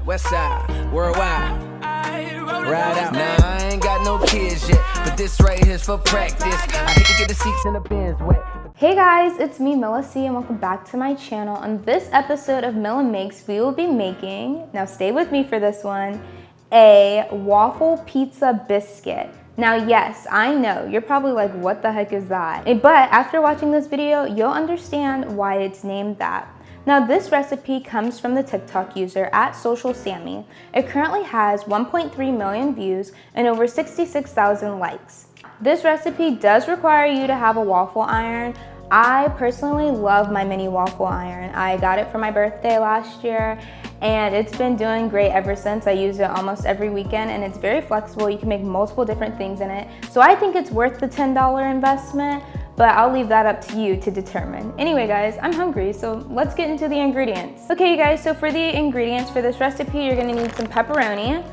West side, worldwide. Ride out. Now I ain't got no kids yet, but this right here's for practice. I hate to get the seats in the bins wet. Hey guys, it's me, Mila C, and welcome back to my channel. On this episode of Mila Makes, we will be making, now stay with me for this one, a waffle pizza biscuit. Now yes, I know, you're probably like, what the heck is that? But after watching this video, you'll understand why it's named that. Now this recipe comes from the TikTok user @SocialSammy. It currently has 1.3 million views and over 66,000 likes. This recipe does require you to have a waffle iron. I personally love my mini waffle iron. I got it for my birthday last year and it's been doing great ever since. I use it almost every weekend and it's very flexible. You can make multiple different things in it. So I think it's worth the $10 investment, but I'll leave that up to you to determine. Anyway guys, I'm hungry, so let's get into the ingredients. Okay you guys, so for the ingredients for this recipe, you're gonna need some pepperoni,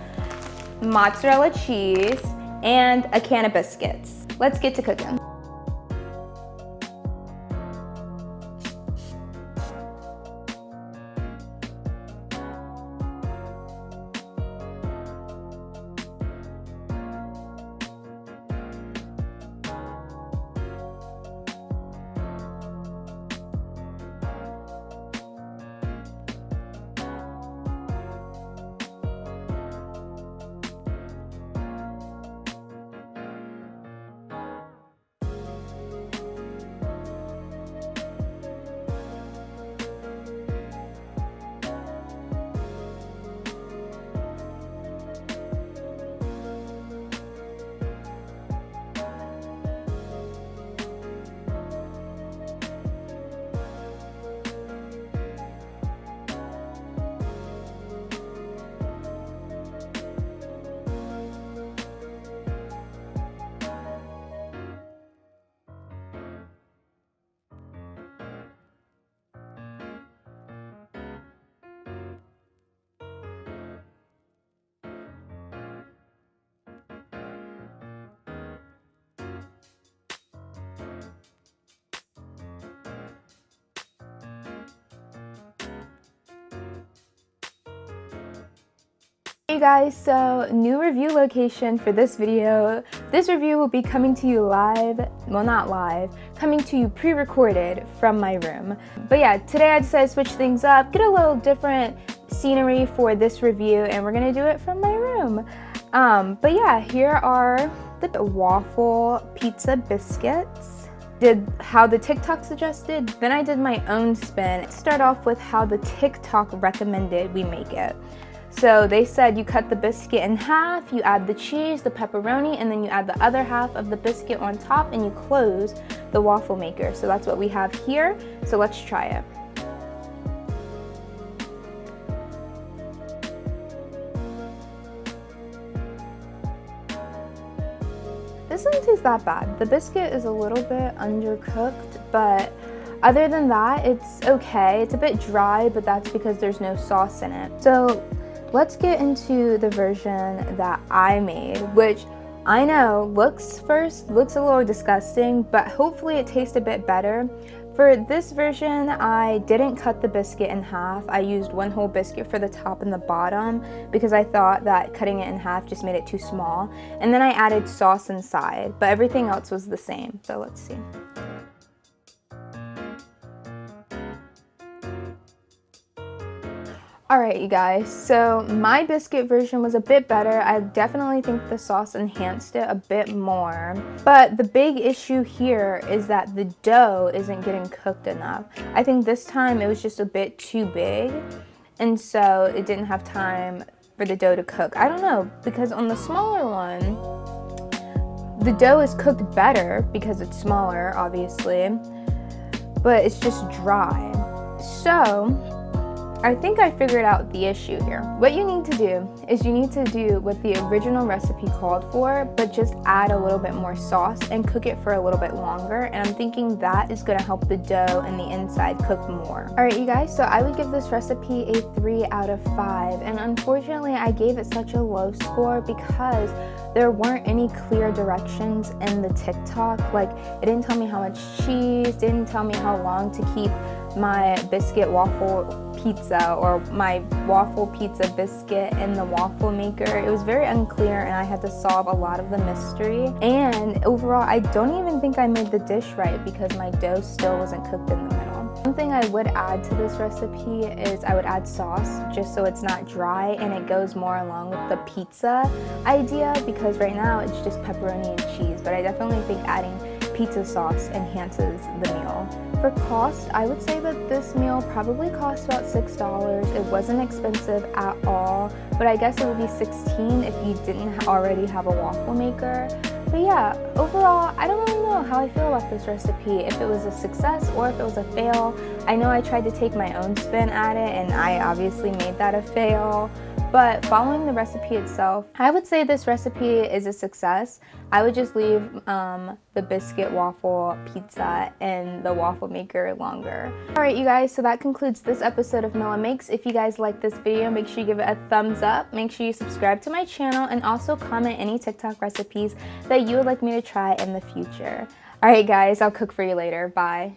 mozzarella cheese, and a can of biscuits. Let's get to cooking. Hey guys, so new review location for this video. This review will be coming to you live, well not live, coming to you pre-recorded from my room. But yeah, today I decided to switch things up, get a little different scenery for this review, and we're gonna do it from my room. But yeah, here are the waffle pizza biscuits. Did how the TikTok suggested, then I did my own spin. Let's start off with how the TikTok recommended we make it. So they said you cut the biscuit in half, you add the cheese, the pepperoni, and then you add the other half of the biscuit on top and you close the waffle maker. So that's what we have here. So let's try it. This doesn't taste that bad. The biscuit is a little bit undercooked, but other than that, it's okay. It's a bit dry, but that's because there's no sauce in it. So let's get into the version that I made, which I know looks a little disgusting, but hopefully it tastes a bit better. For this version, I didn't cut the biscuit in half. I used one whole biscuit for the top and the bottom because I thought that cutting it in half just made it too small. And then I added sauce inside, but everything else was the same. So let's see. Alright you guys, so my biscuit version was a bit better. I definitely think the sauce enhanced it a bit more. But the big issue here is that the dough isn't getting cooked enough. I think this time it was just a bit too big, and so it didn't have time for the dough to cook. I don't know, because on the smaller one, the dough is cooked better because it's smaller, obviously, but it's just dry. So I think I figured out the issue here. What you need to do is you need to do what the original recipe called for, but just add a little bit more sauce and cook it for a little bit longer. And I'm thinking that is gonna help the dough and the inside cook more. All right, you guys, so I would give this recipe a 3 out of 5. And unfortunately, I gave it such a low score because there weren't any clear directions in the TikTok. Like, it didn't tell me how much cheese, didn't tell me how long to keep my biscuit waffle pizza or my waffle pizza biscuit in the waffle maker. It was very unclear and I had to solve a lot of the mystery. And overall, I don't even think I made the dish right because my dough still wasn't cooked in the middle. One thing I would add to this recipe is I would add sauce just so it's not dry and it goes more along with the pizza idea, because right now it's just pepperoni and cheese, but I definitely think adding pizza sauce enhances the meal. For cost, I would say that this meal probably cost about $6. It wasn't expensive at all, but I guess it would be $16 if you didn't already have a waffle maker. But yeah, overall, I don't really know how I feel about this recipe, if it was a success or if it was a fail. I know I tried to take my own spin at it and I obviously made that a fail. But following the recipe itself, I would say this recipe is a success. I would just leave the biscuit waffle pizza in the waffle maker longer. Alright you guys, so that concludes this episode of Mila Makes. If you guys like this video, make sure you give it a thumbs up. Make sure you subscribe to my channel and also comment any TikTok recipes that you would like me to try in the future. Alright guys, I'll cook for you later. Bye.